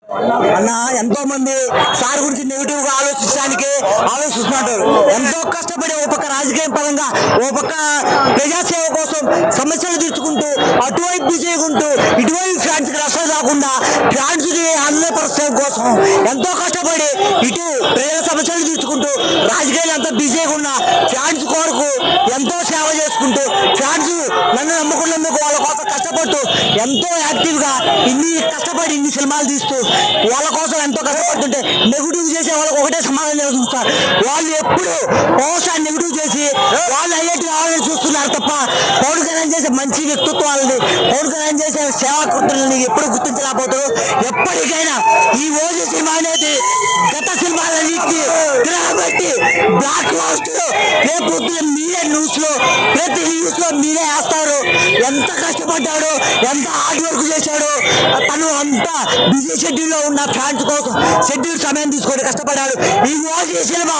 అన్న ఎంతో మంది సార్ గురించి నెగిటివ్ గా ఆలోచిస్తున్నారు. ఎంతో కష్టపడి ఓ పక్క రాజకీయ పరంగా ఓ పక్క ప్రజాసేవ కోసం సమస్యలు తీర్చుకుంటూ అటువైపు విజయకుంటూ ఇటువైపు ఫ్యాన్స్ కి నష్టం రాకుండా ఫ్యాన్స్ ని ఆంధ్రప్రదేశ్ కోసం ఎంతో కష్టపడి ఇటు ప్రజల సమస్యలు తీర్చుకుంటూ రాజకీయాలు ఎంతో బిజీగా ఉన్న ఫ్యాన్స్ కొరకు ఎంతో సేవ చేసుకుంటూ ఫ్యాన్స్ నన్ను నమ్ముకున్నందుకు వాళ్ళ కోసం కష్టపడుతూ ఎంతో యాక్టివ్ గా కష్టపడి ఇన్ని సినిమాలు తీస్తూ వాళ్ళ కోసం ఎంతో కష్టపడుతుంటే నెగిటివ్ చేసే వాళ్ళకి ఒకటే సమాధానం చూస్తారు. వాళ్ళు ఎప్పుడు పవర్ నెగిటివ్ చేసి వాళ్ళు అయ్యేటి కావాలని చూస్తున్నారు తప్ప పవన్ కళ్యాణ్ చేసే మంచి వ్యక్తిత్వాలని పవన్ కళ్యాణ్ చేసే సేవాకృతులని ఎప్పుడు గుర్తించలేకపోతారు. ఎప్పటికైనా ఈ ఓజీ సినిమా అనేది గత సినిమాలన్నింటినీ గ్రహబట్టి బ్లాక్ బాస్టర్ రేపు మీరే న్యూస్ లో ప్రతి న్యూస్ లో మీరే వేస్తారు. ఎంత కష్టపడ్డాడు, ఎంత హార్డ్ వర్క్ చేశాడు. తను అంతా బిజీ షెడ్యూల్ లో ఉన్న ఫ్యాన్స్ కోసం షెడ్యూల్ సమయం తీసుకొని కష్టపడ్డాడు. ఈ ఓజీ సినిమా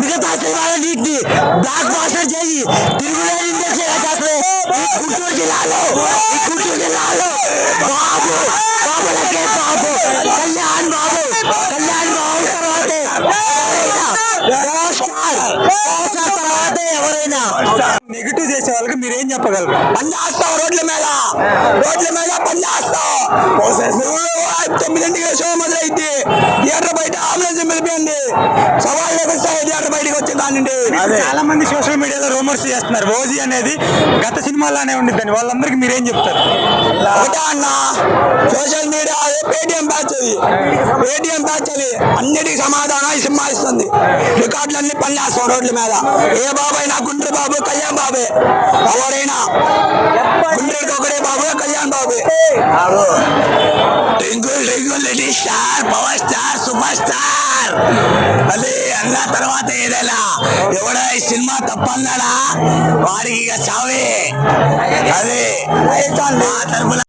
మిగతా సినిమాలన్నింటినీ బ్లాక్ బాస్టర్ చేసి తిరుగులేని ఇండస్ట్రీగా చేస్తుంది. గుంటూరు జిల్లాలో బాబు కళ్యాణ్ బాబు తర్వాతే ఎవరైనా నెగిటివ్ చేసే వాళ్ళకి మీరేం చెప్పగలరు? పని చేస్తావు, రోడ్ల మీద పని చేస్తావు. 9 షో మొదలైంది, థియేటర్ బయట అంబులెన్స్ పిలిపింది, సవాళ్ళు లభిస్తాయి థియేటర్ బయటకు వచ్చే దాని. చాలా మంది సోషల్ మీడియాలో రూమర్స్ చేస్తున్నారు ఓజీ అనేది గత సినిమాలానే ఉండిద్దని. వాళ్ళందరికీ మీరేం చెప్తారు? ఒకటే అన్న, సోషల్ మీడియా పేటిఎం బ్యాచ్ అది అన్నిటికీ సమాధానం ఈ సినిమా ఇస్తుంది. రికార్డులన్నీ పని చేస్తాం రోడ్ల మీద. ఏ బాబైనా గుండ్రి బాబు కళ్యాణ్ బాబే, ఎవరైనా గుండ్రికి ఒకటే బాబు కళ్యాణ్ బాబే. ట్వింకుల్ little star, power star, super star అది అన్న తర్వాత ఏదైనా ఎవడో ఈ సినిమా తప్పన్నాడా వాడికి ఇక చావే. అదే తరపున